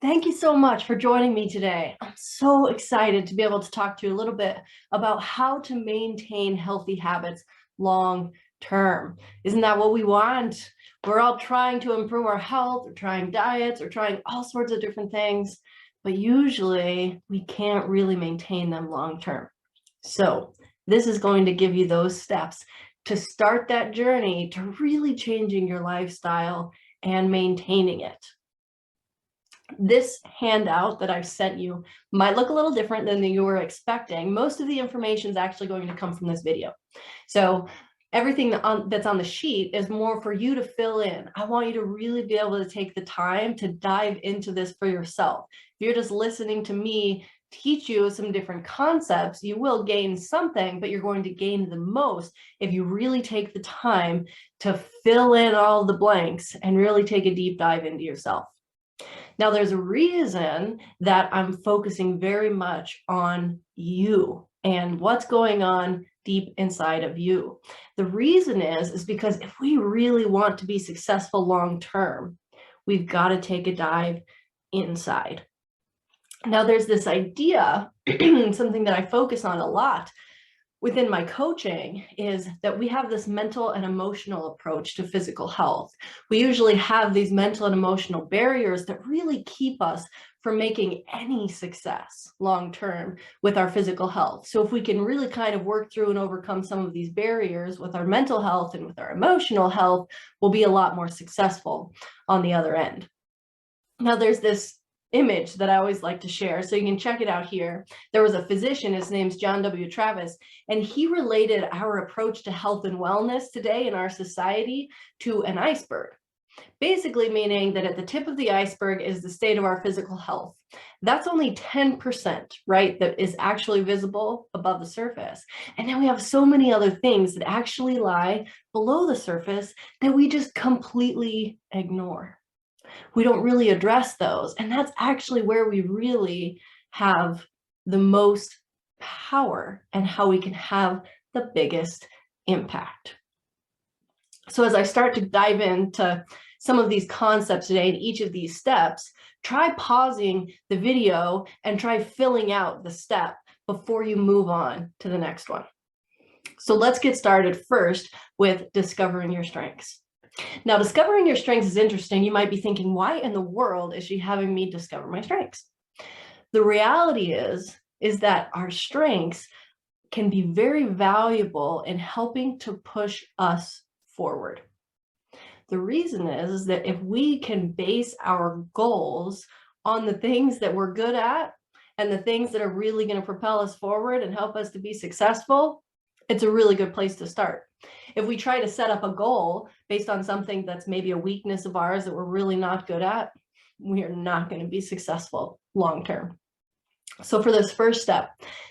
Thank you so much for joining me today. I'm so excited to be able to talk to you a little bit about how to maintain healthy habits long term. Isn't that what we want? We're all trying to improve our health, or trying diets, or trying all sorts of different things, but usually we can't really maintain them long term. So this is going to give you those steps to start that journey to really changing your lifestyle and maintaining it. This handout that I've sent you might look a little different than you were expecting. Most of the information is actually going to come from this video. So everything that's on the sheet is more for you to fill in. I want you to really be able to take the time to dive into this for yourself. If you're just listening to me teach you some different concepts, you will gain something, but you're going to gain the most if you really take the time to fill in all the blanks and really take a deep dive into yourself. Now, there's a reason that I'm focusing very much on you and what's going on deep inside of you. The reason is because if we really want to be successful long term, we've got to take a dive inside. Now, there's this idea, something that I focus on a lot within my coaching, is that we have this mental and emotional approach to physical health. We usually have these mental and emotional barriers that really keep us from making any success long-term with our physical health. So if we can really kind of work through and overcome some of these barriers with our mental health and with our emotional health, we'll be a lot more successful on the other end. Now, there's this image that I always like to share, so you can check it out here. There was a physician, his name's John W. Travis, and he related our approach to health and wellness today in our society to an iceberg. Basically meaning that at the tip of the iceberg is the state of our physical health. That's only 10%, right, that is actually visible above the surface. And then we have so many other things that actually lie below the surface that we just completely ignore. We don't really address those. And that's actually where we really have the most power and how we can have the biggest impact. So as I start to dive into some of these concepts today in each of these steps, try pausing the video and try filling out the step before you move on to the next one. So let's get started first with discovering your strengths. Now, discovering your strengths is interesting. You might be thinking, why in the world is she having me discover my strengths? The reality is that our strengths can be very valuable in helping to push us forward. The reason is that if we can base our goals on the things that we're good at and the things that are really going to propel us forward and help us to be successful, it's a really good place to start. If we try to set up a goal based on something that's maybe a weakness of ours that we're really not good at, we are not going to be successful long term. So for this first step,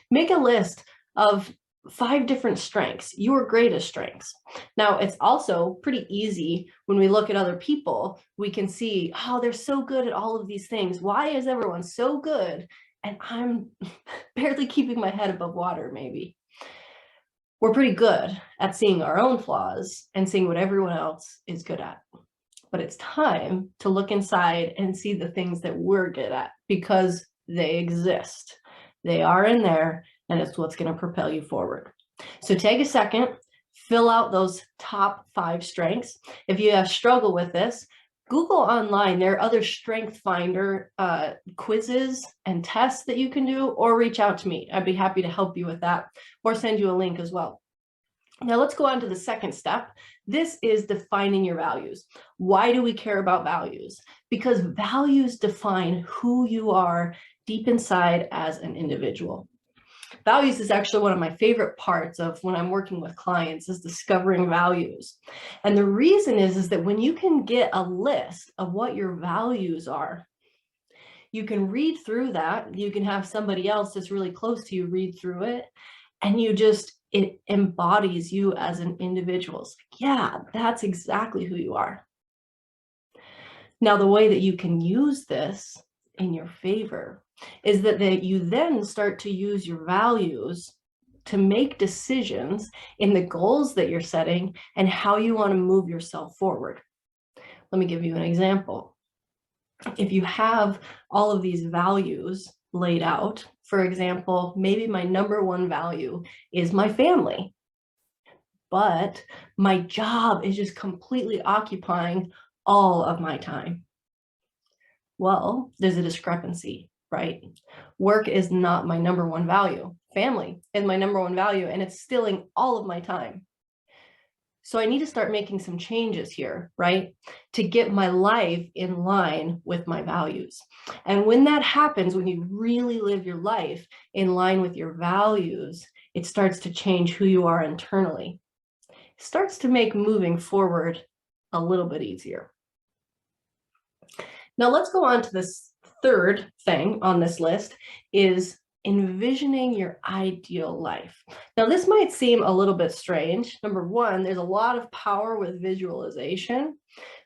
make a list of 5 different strengths, your greatest strengths. Now, it's also pretty easy when we look at other people, we can see, oh, they're so good at all of these things. Why is everyone so good? And I'm barely keeping my head above water, maybe. We're pretty good at seeing our own flaws and seeing what everyone else is good at. But it's time to look inside and see the things that we're good at, because they exist. They are in there, and it's what's going to propel you forward. So take a second, fill out those top 5 strengths. If you have struggled with this, Google online. There are other strength finder quizzes and tests that you can do, or reach out to me. I'd be happy to help you with that, or send you a link as well. Now let's go on to the second step. This is defining your values. Why do we care about values? Because values define who you are deep inside as an individual. Values is actually one of my favorite parts of when I'm working with clients, is discovering values. And the reason is that when you can get a list of what your values are, you can read through that. You can have somebody else that's really close to you read through it, and it embodies you as an individual. It's like, yeah, that's exactly who you are. Now, the way that you can use this in your favor is that you then start to use your values to make decisions in the goals that you're setting and how you want to move yourself forward. Let me give you an example. if you have all of these values laid out, for example, maybe my number one value is my family, but my job is just completely occupying all of my time. Well, there's a discrepancy, right? Work is not my number one value. Family is my number one value, and it's stealing all of my time. So I need to start making some changes here, right? To get my life in line with my values. And when that happens, when you really live your life in line with your values, it starts to change who you are internally. It starts to make moving forward a little bit easier. Now let's go on to this third thing on this list, is envisioning your ideal life. Now this might seem a little bit strange. Number one, there's a lot of power with visualization.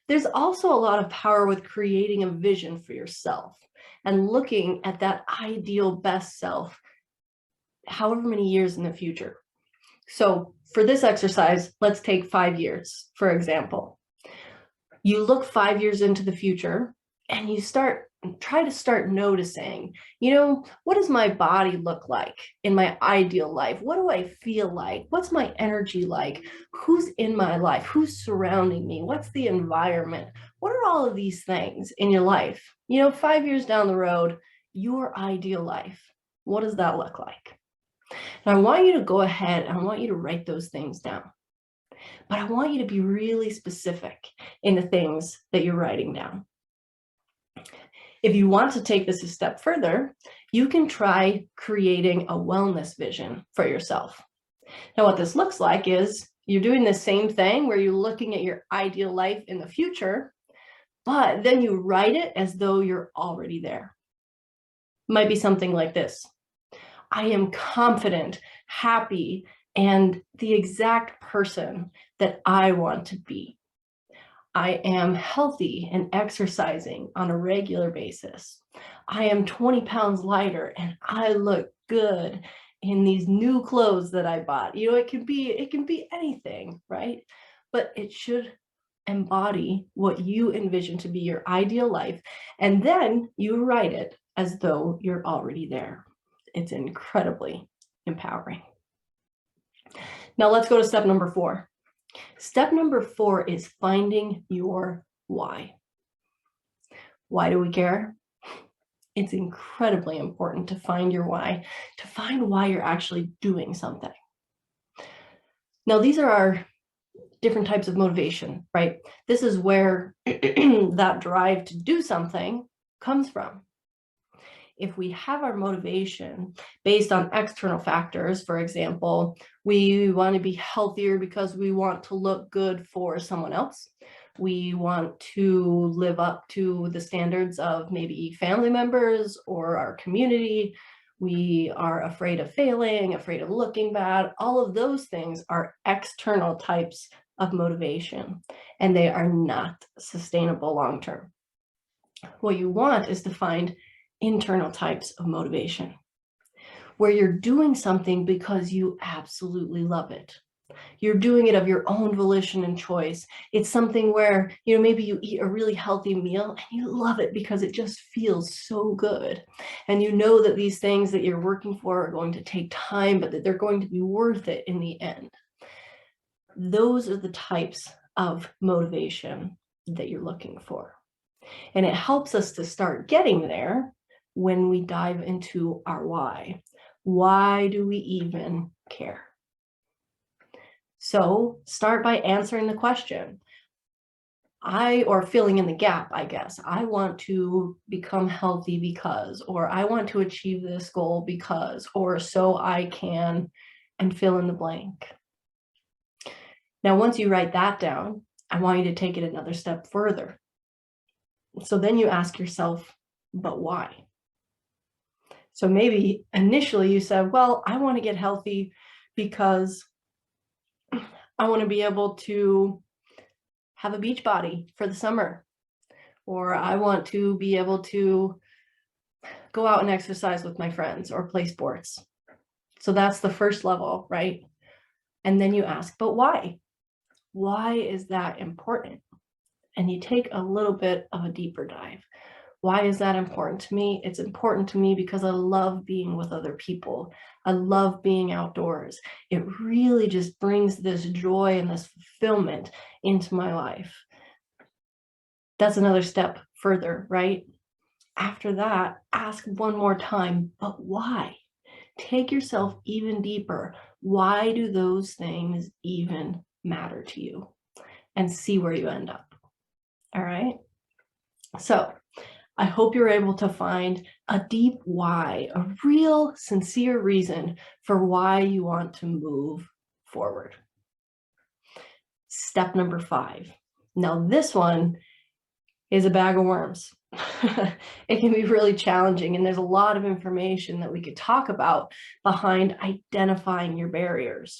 There's also a lot of power with creating a vision for yourself and looking at that ideal best self, however many years in the future. So for this exercise, let's take 5 years, for example. You look 5 years into the future and you try to start noticing, what does my body look like in my ideal life? What do I feel like? What's my energy like? Who's in my life? Who's surrounding me? What's the environment? What are all of these things in your life? 5 years down the road, your ideal life, what does that look like? And I want you to go ahead and I want you to write those things down. But I want you to be really specific in the things that you're writing down. If you want to take this a step further, you can try creating a wellness vision for yourself. Now, what this looks like is you're doing the same thing where you're looking at your ideal life in the future, but then you write it as though you're already there. Might be something like this. I am confident, happy, and the exact person that I want to be. I am healthy and exercising on a regular basis. I am 20 pounds lighter and I look good in these new clothes that I bought. It can be anything, right? But it should embody what you envision to be your ideal life. And then you write it as though you're already there. It's incredibly empowering. Now let's go to step number 4. Step number 4 is finding your why. Why do we care? It's incredibly important to find your why, to find why you're actually doing something. Now, these are our different types of motivation, right? This is where that drive to do something comes from. If we have our motivation based on external factors, for example, we want to be healthier because we want to look good for someone else. We want to live up to the standards of maybe family members or our community. We are afraid of failing, afraid of looking bad. All of those things are external types of motivation, and they are not sustainable long-term. What you want is to find internal types of motivation, where you're doing something because you absolutely love it. You're doing it of your own volition and choice. It's something where, maybe you eat a really healthy meal and you love it because it just feels so good. And you know that these things that you're working for are going to take time, but that they're going to be worth it in the end. Those are the types of motivation that you're looking for. And it helps us to start getting there when we dive into our why. Why do we even care? So start by answering the question. Or filling in the gap, I guess. I want to become healthy because, or I want to achieve this goal because, or so I can, and fill in the blank. Now, once you write that down, I want you to take it another step further. So then you ask yourself, but why? So maybe initially you said, well, I want to get healthy because I want to be able to have a beach body for the summer, or I want to be able to go out and exercise with my friends or play sports. So that's the first level, right? And then you ask, but why? Why is that important? And you take a little bit of a deeper dive. Why is that important to me? It's important to me because I love being with other people. I love being outdoors. It really just brings this joy and this fulfillment into my life. That's another step further, right? After that, ask one more time, but why? Take yourself even deeper. Why do those things even matter to you? And see where you end up. All right. So I hope you're able to find a deep why, a real sincere reason for why you want to move forward. Step number 5. Now, this one is a bag of worms. It can be really challenging, and there's a lot of information that we could talk about behind identifying your barriers.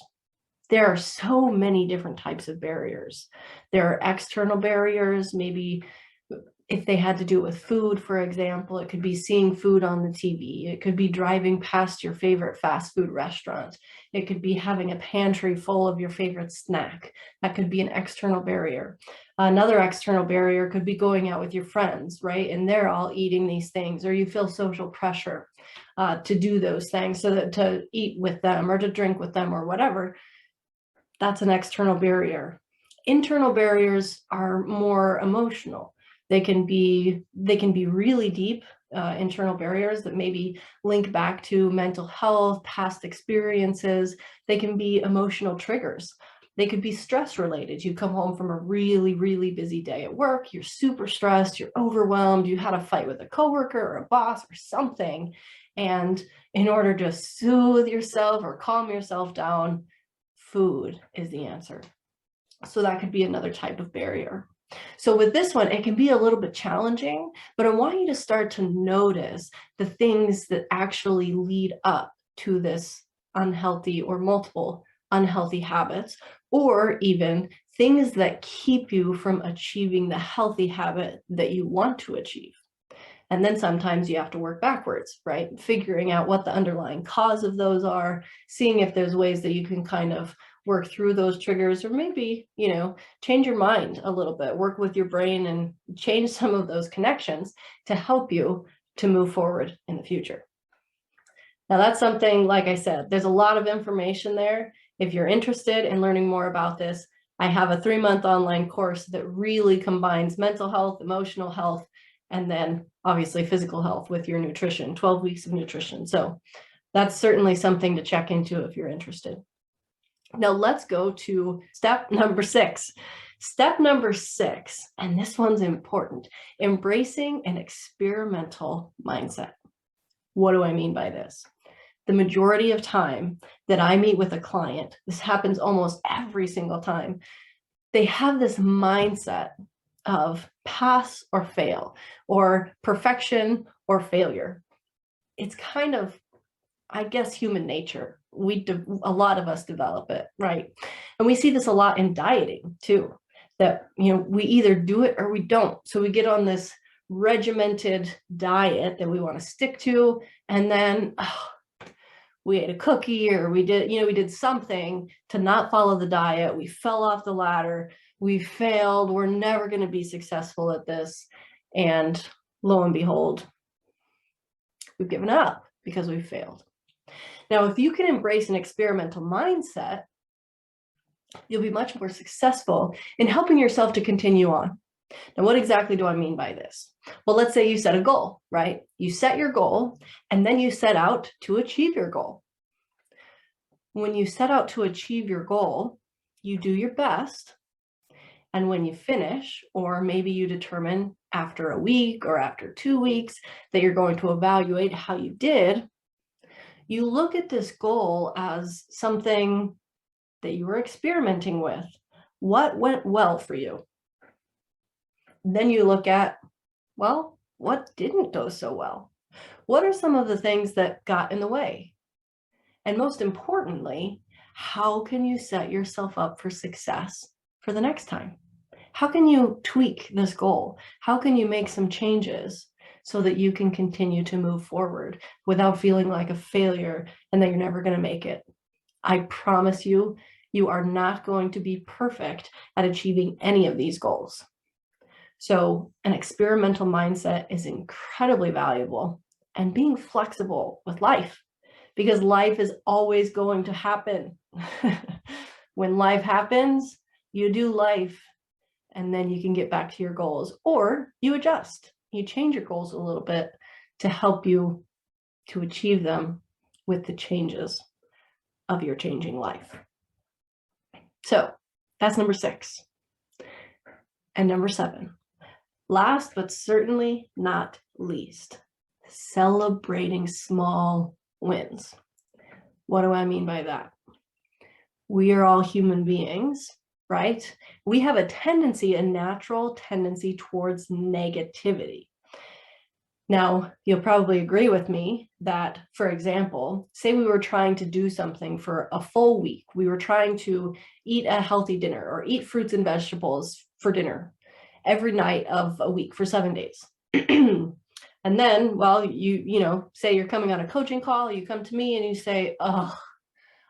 There are so many different types of barriers. There are external barriers, maybe if they had to do with food, for example, it could be seeing food on the TV. It could be driving past your favorite fast food restaurant. It could be having a pantry full of your favorite snack. That could be an external barrier. Another external barrier could be going out with your friends, right? And they're all eating these things, or you feel social pressure to do those things, so that to eat with them or to drink with them or whatever. That's an external barrier. Internal barriers are more emotional. They can be really deep internal barriers that maybe link back to mental health, past experiences. They can be emotional triggers. They could be stress related. You come home from a really, really busy day at work. You're super stressed. You're overwhelmed. You had a fight with a coworker or a boss or something. And in order to soothe yourself or calm yourself down, food is the answer. So that could be another type of barrier. So with this one, it can be a little bit challenging, but I want you to start to notice the things that actually lead up to this unhealthy or multiple unhealthy habits, or even things that keep you from achieving the healthy habit that you want to achieve. And then sometimes you have to work backwards, right? Figuring out what the underlying cause of those are, seeing if there's ways that you can kind of work through those triggers, or maybe, change your mind a little bit, work with your brain and change some of those connections to help you to move forward in the future. Now, that's something, like I said, there's a lot of information there. If you're interested in learning more about this, I have a 3-month online course that really combines mental health, emotional health, and then obviously physical health with your nutrition, 12 weeks of nutrition. So that's certainly something to check into if you're interested. Now let's go to step number 6. Step number 6, and this one's important, embracing an experimental mindset. What do I mean by this? The majority of time that I meet with a client, this happens almost every single time, they have this mindset of pass or fail, or perfection or failure. It's kind of, I guess, human nature. A lot of us develop it, right? And we see this a lot in dieting too, that, we either do it or we don't. So we get on this regimented diet that we want to stick to, and then we ate a cookie, or we did something to not follow the diet. We fell off the ladder. We failed. We're never going to be successful at this. And lo and behold, we've given up because we failed. Now, if you can embrace an experimental mindset, you'll be much more successful in helping yourself to continue on. Now, what exactly do I mean by this? Well, let's say you set a goal, right? You set your goal, and then you set out to achieve your goal. When you set out to achieve your goal, you do your best. And when you finish, or maybe you determine after a week or after 2 weeks that you're going to evaluate how you did, you look at this goal as something that you were experimenting with. What went well for you? Then you look at, well, what didn't go so well? What are some of the things that got in the way? And most importantly, how can you set yourself up for success for the next time? How can you tweak this goal? How can you make some changes so that you can continue to move forward without feeling like a failure and that you're never going to make it? I promise you, you are not going to be perfect at achieving any of these goals. So an experimental mindset is incredibly valuable, and being flexible with life, because life is always going to happen. When life happens, you do life, and then you can get back to your goals, or you adjust, you change your goals a little bit to help you to achieve them with the changes of your changing life. So that's number 6. And number 7, last but certainly not least, celebrating small wins. What do I mean by that? We are all human beings, right? We have a natural tendency towards negativity. Now, you'll probably agree with me that, for example, say we were trying to do something for a full week. We were trying to eat a healthy dinner or eat fruits and vegetables for dinner every night of a week for 7 days. And then, well, you know, say you're coming on a coaching call, you come to me and you say, oh,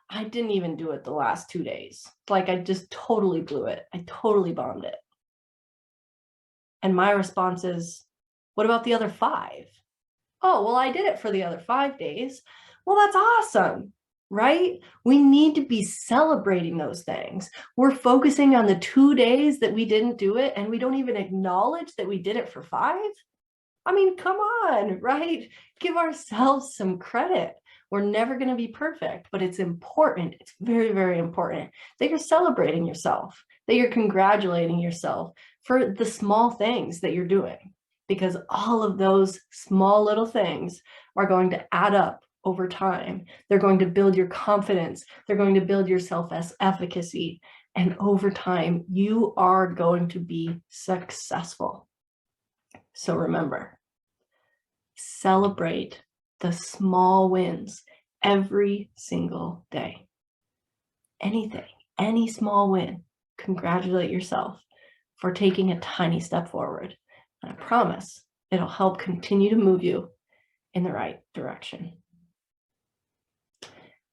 I didn't even do it the last 2 days. Like, I just totally blew it. I totally bombed it. And my response is, what about the other 5? Oh, well, I did it for the other 5 days. Well, that's awesome, right? We need to be celebrating those things. We're focusing on the 2 days that we didn't do it, and we don't even acknowledge that we did it for 5. I mean, come on, right? Give ourselves some credit. We're never going to be perfect, but it's important. It's very, very important that you're celebrating yourself, that you're congratulating yourself for the small things that you're doing, because all of those small little things are going to add up over time. They're going to build your confidence. They're going to build your self-efficacy. And over time, you are going to be successful. So remember, celebrate the small wins every single day. Anything, any small win, congratulate yourself for taking a tiny step forward. And I promise it'll help continue to move you in the right direction.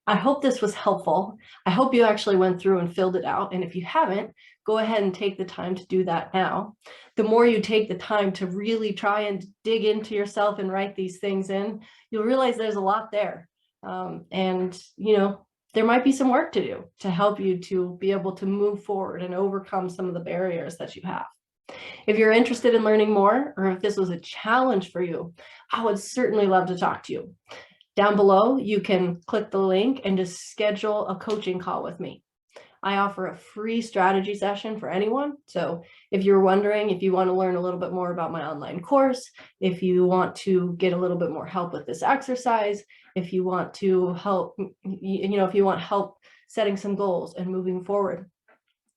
I hope this was helpful. I hope you actually went through and filled it out. And if you haven't, go ahead and take the time to do that now. The more you take the time to really try and dig into yourself and write these things in, you'll realize there's a lot there. And, you know, there might be some work to do to help you to be able to move forward and overcome some of the barriers that you have. If you're interested in learning more, or if this was a challenge for you, I would certainly love to talk to you. Down below, you can click the link and just schedule a coaching call with me. I offer a free strategy session for anyone. So if you're wondering if you want to learn a little bit more about my online course, if you want to get a little bit more help with this exercise, if you want to help, you know, if you want help setting some goals and moving forward,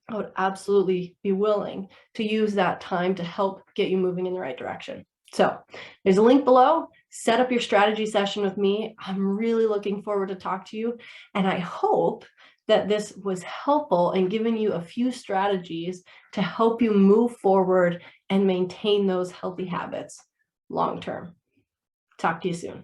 I would absolutely be willing to use that time to help get you moving in the right direction. So there's a link below. Set up your strategy session with me. I'm really looking forward to talk to you. And I hope that this was helpful in giving you a few strategies to help you move forward and maintain those healthy habits long term. Talk to you soon.